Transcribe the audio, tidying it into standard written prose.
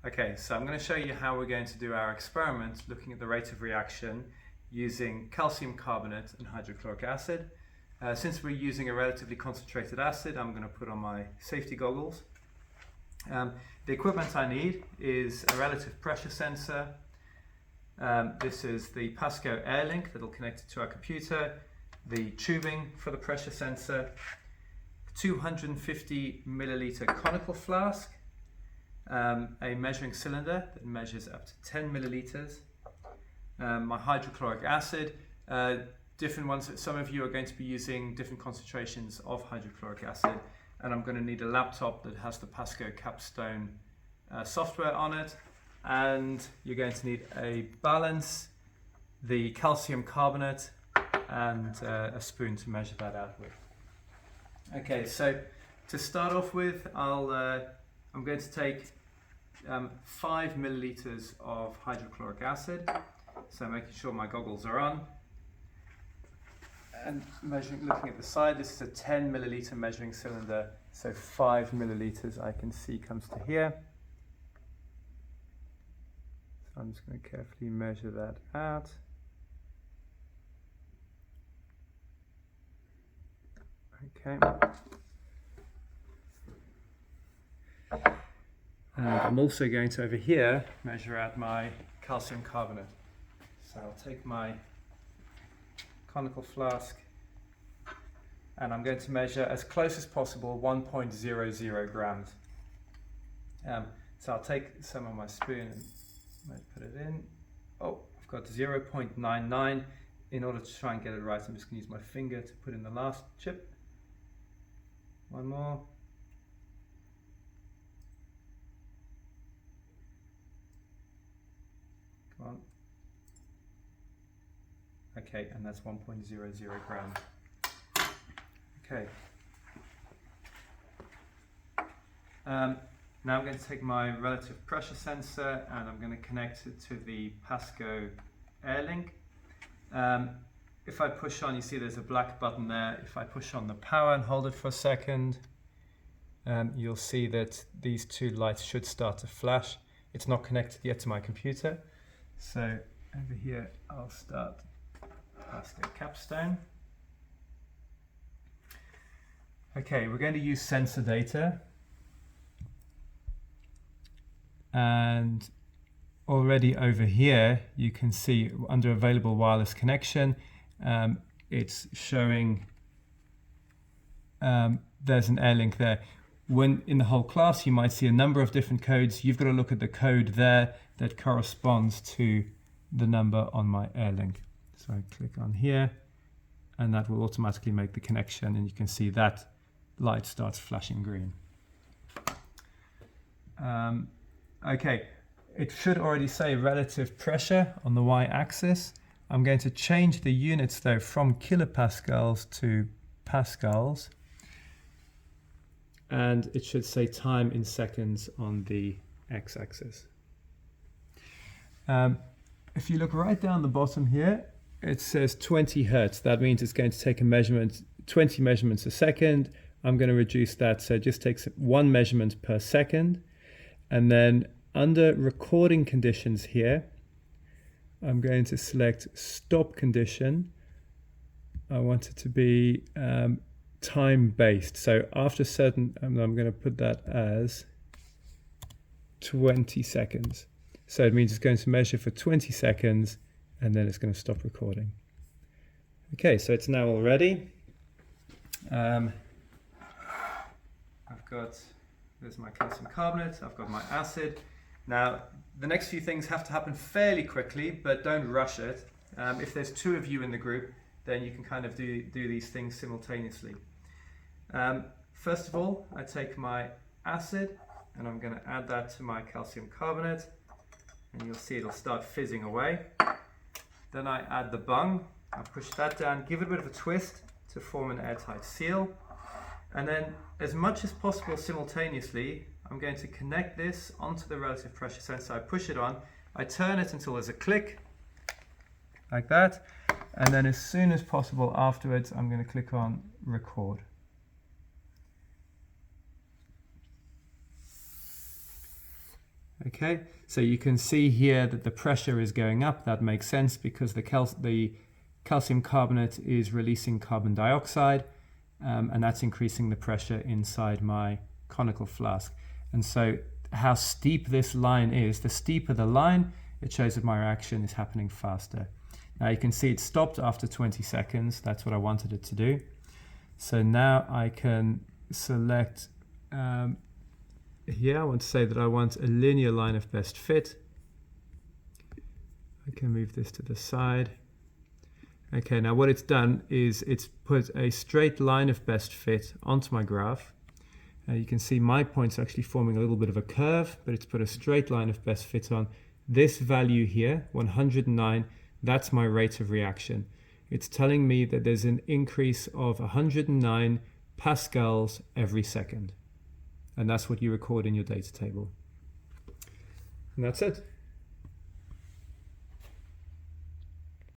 Okay, so I'm going to show you how we're going to do our experiment looking at the rate of reaction using calcium carbonate and hydrochloric acid. Since we're using a relatively concentrated acid, I'm going to put on my safety goggles. The equipment I need is a relative pressure sensor. This is the Pasco air link that will connect it to our computer, the tubing for the pressure sensor, 250 milliliter conical flask, a measuring cylinder that measures up to 10 milliliters, my hydrochloric acid, different ones. Some of you are going to be using different concentrations of hydrochloric acid, and I'm going to need a laptop that has the Pasco capstone software on it, and you're going to need a balance, the calcium carbonate, and a spoon to measure that out with. Okay, so to start off with, I'm going to take 5 milliliters of hydrochloric acid, so making sure my goggles are on, and measuring, looking at the side. This is a 10 milliliter measuring cylinder, so 5 milliliters I can see comes to here. So I'm just going to carefully measure that out. Okay. And I'm also going to, over here, measure out my calcium carbonate. So I'll take my conical flask and I'm going to measure as close as possible 1.00 grams. So I'll take some of my spoon and put it in. Oh, I've got 0.99. In order to try and get it right, I'm just going to use my finger to put in the last chip. One more. Come on. Okay, and that's 1.00 grams. Okay. Now I'm going to take my relative pressure sensor and I'm going to connect it to the Pasco air link. If I push on, you see there's a black button there. If I push on the power and hold it for a second, you'll see that these two lights should start to flash. It's not connected yet to my computer. So over here, I'll start Pasco capstone. Okay, we're going to use sensor data. And already over here, you can see under available wireless connection, it's showing there's an air link there. When in the whole class, you might see a number of different codes. You've got to look at the code there that corresponds to the number on my air link. So I click on here, and that will automatically make the connection, and you can see that light starts flashing green. Okay. It should already say relative pressure on the y-axis. I'm going to change the units though from kilopascals to pascals. And it should say time in seconds on the x-axis. If you look right down the bottom here, it says 20 hertz. That means it's going to take a measurement, 20 measurements a second. I'm going to reduce that so it just takes 1 measurement per second. And then under recording conditions here, I'm going to select stop condition. I want it to be time-based. So after certain, I'm going to put that as 20 seconds. So it means it's going to measure for 20 seconds and then it's going to stop recording. Okay, so it's now all ready. There's my calcium carbonate, I've got my acid. Now, the next few things have to happen fairly quickly, but don't rush it. If there's 2 of you in the group, then you can kind of do these things simultaneously. First of all, I take my acid and I'm going to add that to my calcium carbonate, and you'll see it'll start fizzing away. Then I add the bung, I push that down, give it a bit of a twist to form an airtight seal. And then, as much as possible simultaneously, I'm going to connect this onto the relative pressure sensor. I push it on, I turn it until there's a click, like that. And then as soon as possible afterwards, I'm going to click on record. Okay, so you can see here that the pressure is going up. That makes sense because the calcium carbonate is releasing carbon dioxide, and that's increasing the pressure inside my conical flask. And so how steep this line is, the steeper the line, it shows that my reaction is happening faster. Now you can see it stopped after 20 seconds. That's what I wanted it to do. So now I can select, here I want to say that I want a linear line of best fit. I can move this to the side. Okay, now what it's done is it's put a straight line of best fit onto my graph. You can see my point's actually forming a little bit of a curve, but it's put a straight line of best fit on. This value here, 109, that's my rate of reaction. It's telling me that there's an increase of 109 pascals every second. And that's what you record in your data table. And that's it.